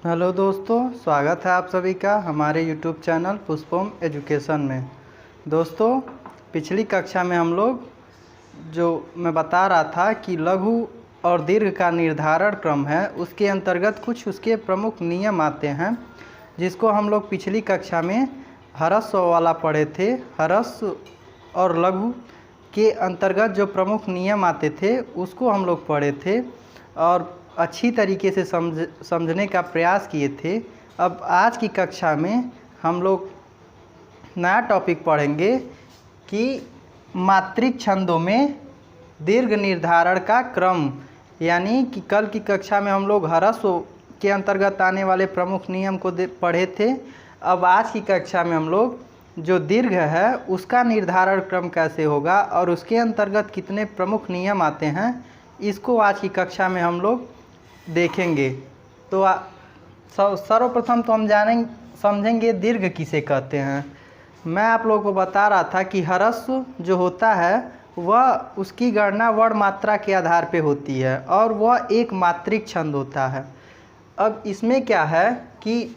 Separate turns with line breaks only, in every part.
Hello दोस्तों, स्वागत है आप सभी का हमारे यूट्यूब चैनल पुष्पम एजुकेशन में। दोस्तों, पिछली कक्षा में हम लोग मैं बता रहा था कि लघु और दीर्घ का निर्धारण क्रम है, उसके अंतर्गत कुछ उसके प्रमुख नियम आते हैं, जिसको हम लोग पिछली कक्षा में ह्रस्व वाला पढ़े थे। ह्रस्व और लघु के अंतर्गत जो प्रमुख नियम आते थे उसको हम लोग पढ़े थे और अच्छी तरीके से समझने का प्रयास किए थे। अब आज की कक्षा में हम लोग नया टॉपिक पढ़ेंगे कि मात्रिक छंदों में दीर्घ निर्धारण का क्रम, यानी कि कल की कक्षा में हम लोग ह्रस्व के अंतर्गत आने वाले प्रमुख नियम को पढ़े थे। अब आज की कक्षा में हम लोग जो दीर्घ है उसका निर्धारण क्रम कैसे होगा और उसके अंतर्गत कितने प्रमुख नियम आते हैं, इसको आज की कक्षा में हम लोग देखेंगे। तो सर्वप्रथम तो हम समझेंगे दीर्घ किसे कहते हैं। मैं आप लोगों को बता रहा था कि ह्रस्व जो होता है वह उसकी गणना वर्ण मात्रा के आधार पे होती है और वह एक मात्रिक छंद होता है। अब इसमें क्या है कि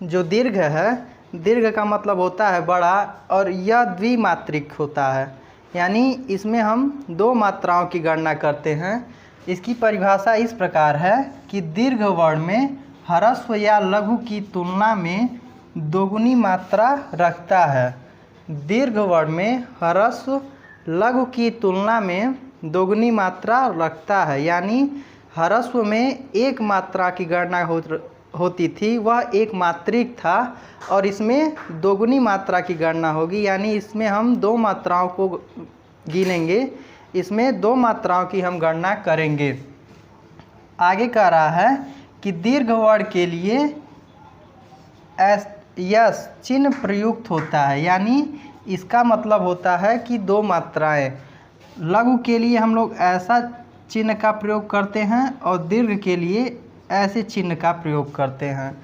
जो दीर्घ है, दीर्घ का मतलब होता है बड़ा, और यह द्विमात्रिक होता है, यानी इसमें हम दो मात्राओं की गणना करते हैं। इसकी परिभाषा इस प्रकार है कि दीर्घ वर्ण में ह्रस्व या लघु की तुलना में दोगुनी मात्रा रखता है। दीर्घ वर्ण में ह्रस्व लघु की तुलना में दोगुनी मात्रा रखता है, यानी ह्रस्व में एक मात्रा की गणना होती थी, वह एक मात्रिक था, और इसमें दोगुनी मात्रा की गणना होगी, यानी इसमें हम दो मात्राओं को गिनेंगे, इसमें दो मात्राओं की हम गणना करेंगे। आगे कह रहा है कि दीर्घ वर्ण के लिए यस चिन्ह प्रयुक्त होता है, यानी इसका मतलब होता है कि दो मात्राएं। लघु के लिए हम लोग ऐसा चिन्ह का प्रयोग करते हैं और दीर्घ के लिए ऐसे चिन्ह का प्रयोग करते हैं।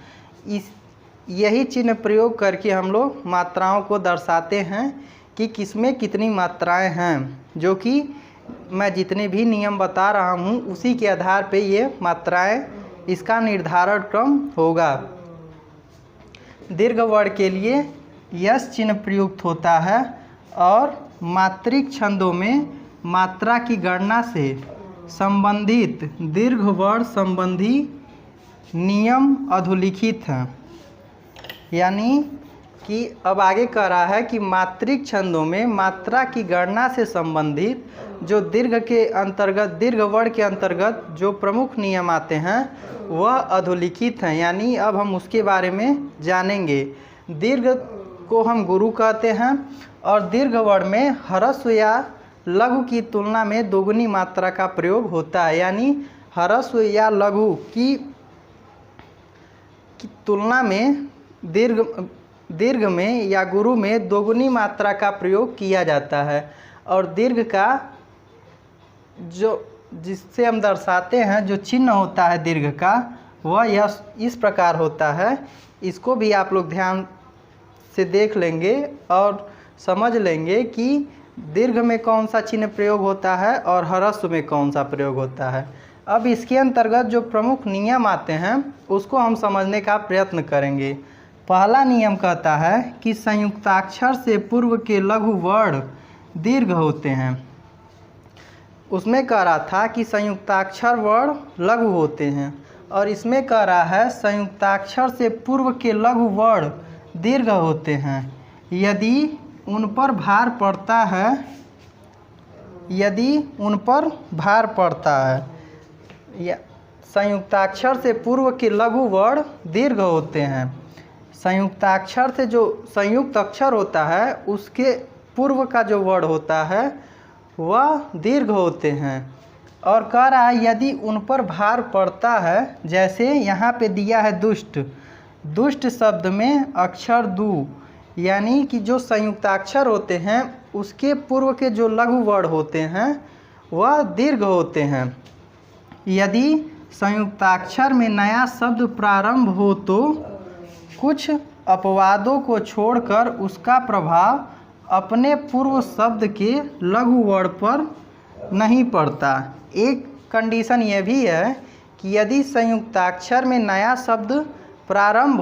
यही चिन्ह प्रयोग करके हम लोग मात्राओं को दर्शाते हैं कि किसमें कितनी मात्राएं हैं, जो कि मैं जितने भी नियम बता रहा हूँ उसी के आधार पे ये मात्राएं, इसका निर्धारण क्रम होगा। दीर्घ वर्ण के लिए यस चिन्ह प्रयुक्त होता है और मात्रिक छंदों में मात्रा की गणना से संबंधित दीर्घ वर्ण संबंधी नियम अधोलिखित हैं। यानी कि अब आगे कह रहा है कि मात्रिक छंदों में मात्रा की गणना से संबंधित जो दीर्घ के अंतर्गत, दीर्घ वर्ण के अंतर्गत जो प्रमुख नियम आते हैं वह अधोलिखित हैं, यानी अब हम उसके बारे में जानेंगे। दीर्घ को हम गुरु कहते हैं और दीर्घ वर्ण में ह्रस्व या लघु की तुलना में दोगुनी मात्रा का प्रयोग होता है, यानी ह्रस्व या लघु की तुलना में दीर्घ में या गुरु में दोगुनी मात्रा का प्रयोग किया जाता है। और दीर्घ का जो जिससे हम दर्शाते हैं जो चिन्ह होता है दीर्घ का, वह इस प्रकार होता है। इसको भी आप लोग ध्यान से देख लेंगे और समझ लेंगे कि दीर्घ में कौन सा चिन्ह प्रयोग होता है और ह्रस्व में कौन सा प्रयोग होता है। अब इसके अंतर्गत जो प्रमुख नियम आते हैं उसको हम समझने का प्रयत्न करेंगे। पहला नियम कहता है कि संयुक्ताक्षर से पूर्व के लघु वर्ण दीर्घ होते हैं। उसमें कह रहा था कि संयुक्ताक्षर वर्ण लघु होते हैं, और इसमें कह रहा है संयुक्ताक्षर से पूर्व के लघु वर्ण दीर्घ होते हैं यदि उन पर भार पड़ता है, या संयुक्ताक्षर से पूर्व के लघु वर्ण दीर्घ होते हैं। संयुक्ताक्षर से जो संयुक्त अक्षर होता है उसके पूर्व का जो वर्ण होता है वह दीर्घ होते हैं। और कह रहा है यदि उन पर भार पड़ता है, जैसे यहाँ पे दिया है दुष्ट, दुष्ट शब्द में अक्षर दु, यानी कि जो संयुक्ताक्षर होते हैं उसके पूर्व के जो लघु वर्ण होते हैं वह दीर्घ होते हैं। यदि संयुक्ताक्षर में नया शब्द प्रारंभ हो तो कुछ अपवादों को छोड़कर उसका प्रभाव अपने पूर्व शब्द के लघु वर्ण पर नहीं पड़ता। एक कंडीशन ये भी है कि यदि संयुक्ताक्षर में नया शब्द प्रारंभ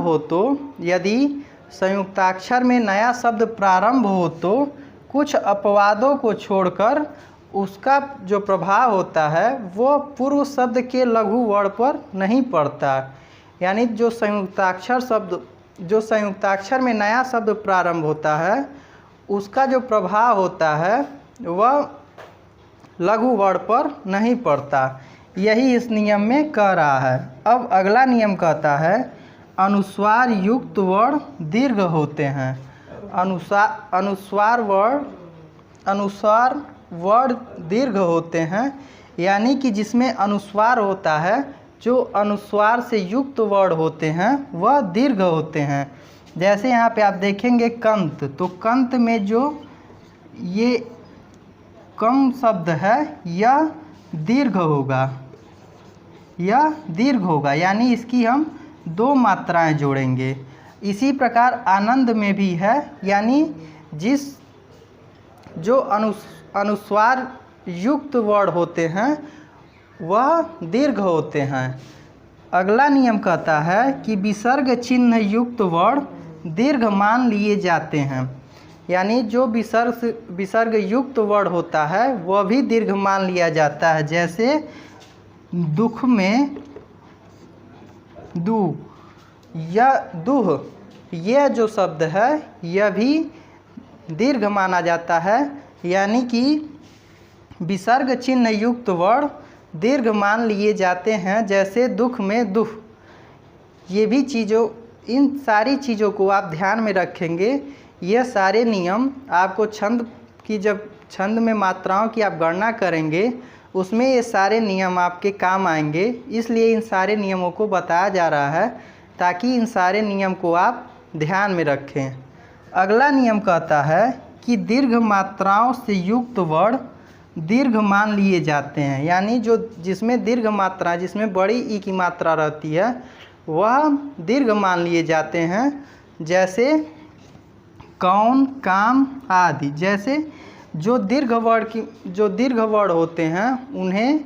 हो तो कुछ अपवादों को छोड़कर उसका जो प्रभाव होता है वो पूर्व शब्द के लघु वर्ण पर नहीं पड़ता। यानी जो संयुक्ताक्षर में नया शब्द प्रारंभ होता है उसका जो प्रभाव होता है वह लघु वर्ण पर नहीं पड़ता। यही इस नियम में कह रहा है। अब अगला नियम कहता है अनुस्वार युक्त वर्ण दीर्घ होते हैं। अनुस्वार वर्ण दीर्घ होते हैं, यानी कि जिसमें अनुस्वार होता है, जो अनुस्वार से युक्त वर्ण होते हैं वह दीर्घ होते हैं। जैसे यहाँ पे आप देखेंगे कंत, तो कंत में जो ये कम शब्द है यह दीर्घ होगा, यानी इसकी हम 2 मात्राएं जोड़ेंगे। इसी प्रकार आनंद में भी है, यानी जो अनुस्वार युक्त वर्ण होते हैं वह दीर्घ होते हैं। अगला नियम कहता है कि विसर्ग चिन्ह युक्त वर्ण दीर्घ मान लिए जाते हैं। यानी जो विसर्ग युक्त वर्ण होता है वह भी दीर्घ मान लिया जाता है। जैसे दुख में दु या दुह, यह जो शब्द है यह भी दीर्घ माना जाता है। यानी कि विसर्ग चिन्ह युक्त वर्ण दीर्घ मान लिए जाते हैं। जैसे दुख में दुह, ये भी इन सारी चीज़ों को आप ध्यान में रखेंगे। यह सारे नियम आपको जब छंद में मात्राओं की आप गणना करेंगे उसमें ये सारे नियम आपके काम आएंगे। इसलिए इन सारे नियमों को बताया जा रहा है ताकि इन सारे नियम को आप ध्यान में रखें। अगला नियम कहता है कि दीर्घ मात्राओं से युक्त वर्ण दीर्घ मान लिए जाते हैं। यानी जिसमें दीर्घ मात्रा, जिसमें बड़ी ई की मात्रा रहती है वह दीर्घ मान लिए जाते हैं। जैसे कौन, काम आदि। जैसे जो दीर्घ वर्ण होते हैं उन्हें,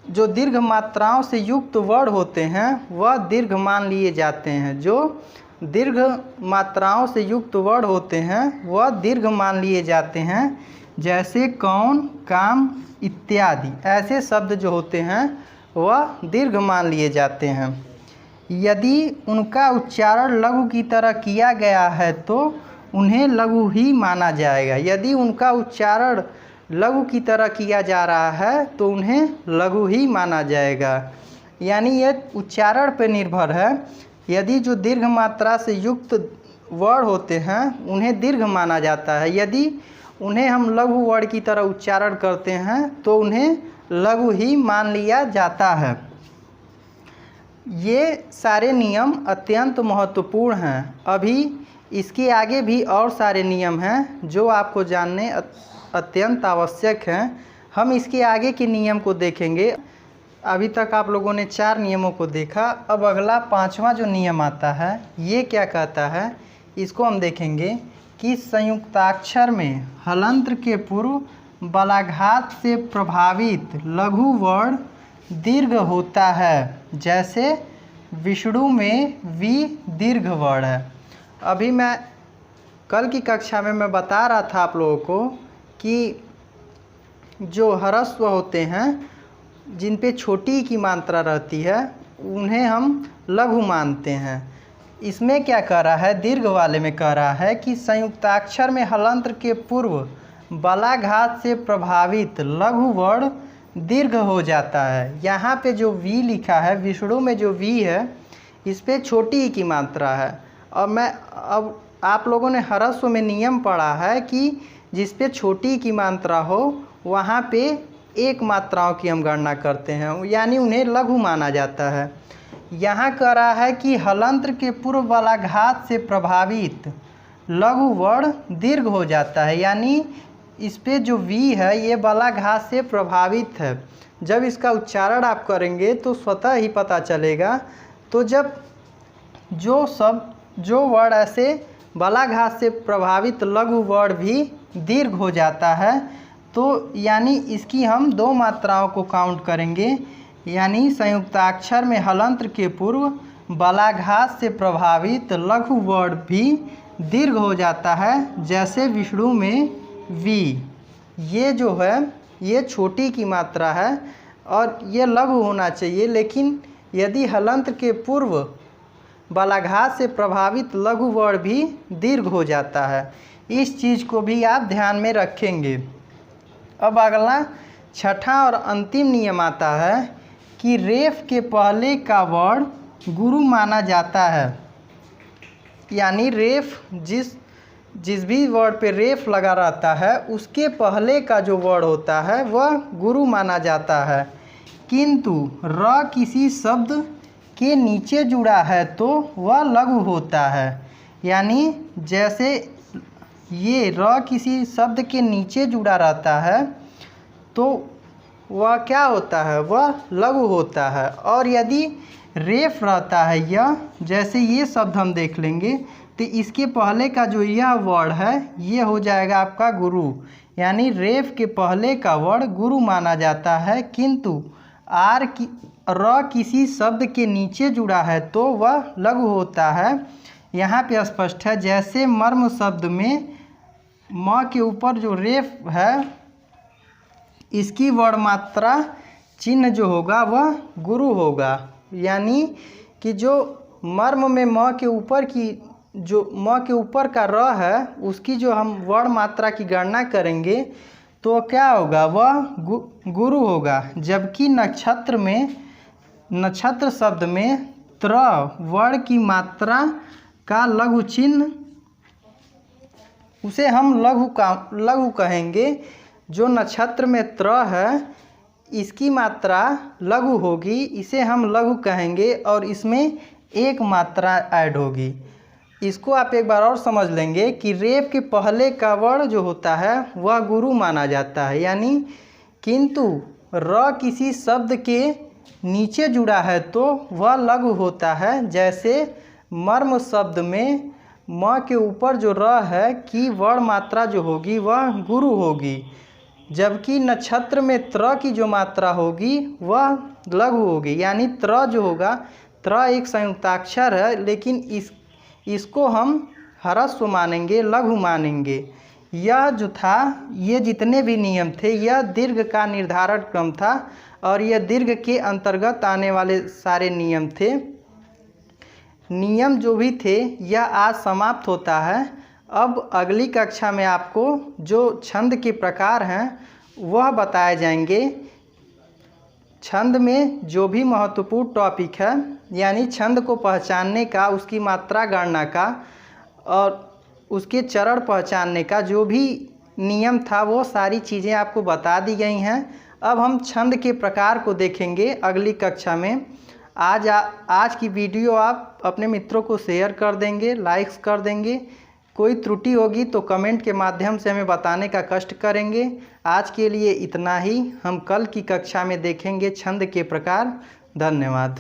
जो दीर्घ मात्राओं से युक्त वर्ण होते हैं वह दीर्घ मान लिए जाते हैं। जो दीर्घ मात्राओं से युक्त वर्ण होते हैं वह दीर्घ मान लिए जाते हैं। जैसे कौन, काम इत्यादि ऐसे शब्द जो होते हैं वह दीर्घ मान लिए जाते हैं। यदि उनका उच्चारण लघु की तरह किया गया है तो उन्हें लघु ही माना जाएगा। यदि उनका उच्चारण लघु की तरह किया जा रहा है तो उन्हें लघु ही माना जाएगा। यानी यह उच्चारण पर निर्भर है। यदि जो दीर्घ मात्रा से युक्त वर्ण होते हैं उन्हें दीर्घ माना जाता है। यदि उन्हें हम लघु वर्ण की तरह उच्चारण करते हैं तो उन्हें लघु ही मान लिया जाता है। ये सारे नियम अत्यंत महत्वपूर्ण हैं। अभी इसके आगे भी और सारे नियम हैं जो आपको जानने अत्यंत आवश्यक हैं। हम इसके आगे के नियम को देखेंगे। अभी तक आप लोगों ने 4 नियमों को देखा। अब अगला 5वां जो नियम आता है ये क्या कहता है, इसको हम देखेंगे कि संयुक्ताक्षर में हलंत्र के पूर्व बलाघात से प्रभावित लघु वर्ण दीर्घ होता है। जैसे विष्णु में वी दीर्घ वर्ण है। अभी मैं कल की कक्षा में मैं बता रहा था आप लोगों को कि जो ह्रस्व होते हैं जिन पे छोटी की मात्रा रहती है उन्हें हम लघु मानते हैं। इसमें क्या कह रहा है, दीर्घ वाले में कह रहा है कि संयुक्ताक्षर में हलंत्र के पूर्व बलाघात से प्रभावित लघु वर्ण दीर्घ हो जाता है। यहाँ पे जो वी लिखा है, विष्णु में जो वी है इस पे छोटी की मात्रा है। अब आप लोगों ने ह्रस्व में नियम पढ़ा है कि जिस पे छोटी की मात्रा हो वहाँ पे एक मात्राओं की हम गणना करते हैं, यानी उन्हें लघु माना जाता है। यहाँ कह रहा है कि हलंत्र के पूर्व बलाघात से प्रभावित लघु वर्ण दीर्घ हो जाता है। यानी इस पे जो वी है ये बलाघात से प्रभावित है। जब इसका उच्चारण आप करेंगे तो स्वतः ही पता चलेगा। तो जब जो वर्ण ऐसे बलाघात से प्रभावित लघु वर्ण भी दीर्घ हो जाता है तो यानी इसकी हम 2 मात्राओं को काउंट करेंगे। यानी संयुक्ताक्षर में हलंत्र के पूर्व बलाघात से प्रभावित लघु वर्ण भी दीर्घ हो जाता है, जैसे विष्णु में वी। ये जो है ये छोटी की मात्रा है और ये लघु होना चाहिए, लेकिन यदि हलंत्र के पूर्व बलाघात से प्रभावित लघु वर्ण भी दीर्घ हो जाता है। इस चीज़ को भी आप ध्यान में रखेंगे। अब अगला छठा और अंतिम नियम आता है कि रेफ के पहले का वर्ण गुरु माना जाता है। यानी रेफ जिस भी वर्ड पे रेफ लगा रहता है उसके पहले का जो वर्ड होता है वह गुरु माना जाता है, किंतु र किसी शब्द के नीचे जुड़ा है तो वह लघु होता है। यानी जैसे ये र किसी शब्द के नीचे जुड़ा रहता है तो वह क्या होता है, वह लघु होता है। और यदि रेफ रहता है यह, जैसे ये शब्द हम देख लेंगे तो इसके पहले का जो यह वर्ड है ये हो जाएगा आपका गुरु। यानी रेफ के पहले का वर्ड गुरु माना जाता है, किंतु र किसी शब्द के नीचे जुड़ा है तो वह लघु होता है। यहाँ पे स्पष्ट है, जैसे मर्म शब्द में म के ऊपर जो रेफ है इसकी वर्ण मात्रा चिन्ह जो होगा वह गुरु होगा। यानी कि जो मर्म में म के ऊपर का र है उसकी जो हम वर्ण मात्रा की गणना करेंगे तो क्या होगा, वह गुरु होगा। जबकि नक्षत्र शब्द में त्र वर्ण की मात्रा का लघु चिन्ह उसे हम लघु कहेंगे। जो नक्षत्र में त्र है इसकी मात्रा लघु होगी, इसे हम लघु कहेंगे और इसमें एक मात्रा ऐड होगी। इसको आप एक बार और समझ लेंगे कि रेफ के पहले का वर्ण जो होता है वह गुरु माना जाता है। यानी किंतु र किसी शब्द के नीचे जुड़ा है तो वह लघु होता है। जैसे मर्म शब्द में म के ऊपर जो र है की वर्ण मात्रा जो होगी वह गुरु होगी, जबकि नक्षत्र में त्र की जो मात्रा होगी वह लघु होगी। यानी त्र जो होगा, त्र एक संयुक्ताक्षर है लेकिन इसको हम ह्रस्व मानेंगे, लघु मानेंगे। यह जो था, ये जितने भी नियम थे यह दीर्घ का निर्धारण क्रम था और यह दीर्घ के अंतर्गत आने वाले सारे नियम थे। नियम जो भी थे यह आज समाप्त होता है। अब अगली कक्षा में आपको जो छंद के प्रकार हैं वह बताए जाएंगे। छंद में जो भी महत्वपूर्ण टॉपिक है, यानी छंद को पहचानने का, उसकी मात्रा गणना का और उसके चरण पहचानने का जो भी नियम था वो सारी चीज़ें आपको बता दी गई हैं। अब हम छंद के प्रकार को देखेंगे अगली कक्षा में। आज की वीडियो आप अपने मित्रों को शेयर कर देंगे, लाइक्स कर देंगे। कोई त्रुटि होगी तो कमेंट के माध्यम से हमें बताने का कष्ट करेंगे। आज के लिए इतना ही। हम कल की कक्षा में देखेंगे छंद के प्रकार। धन्यवाद।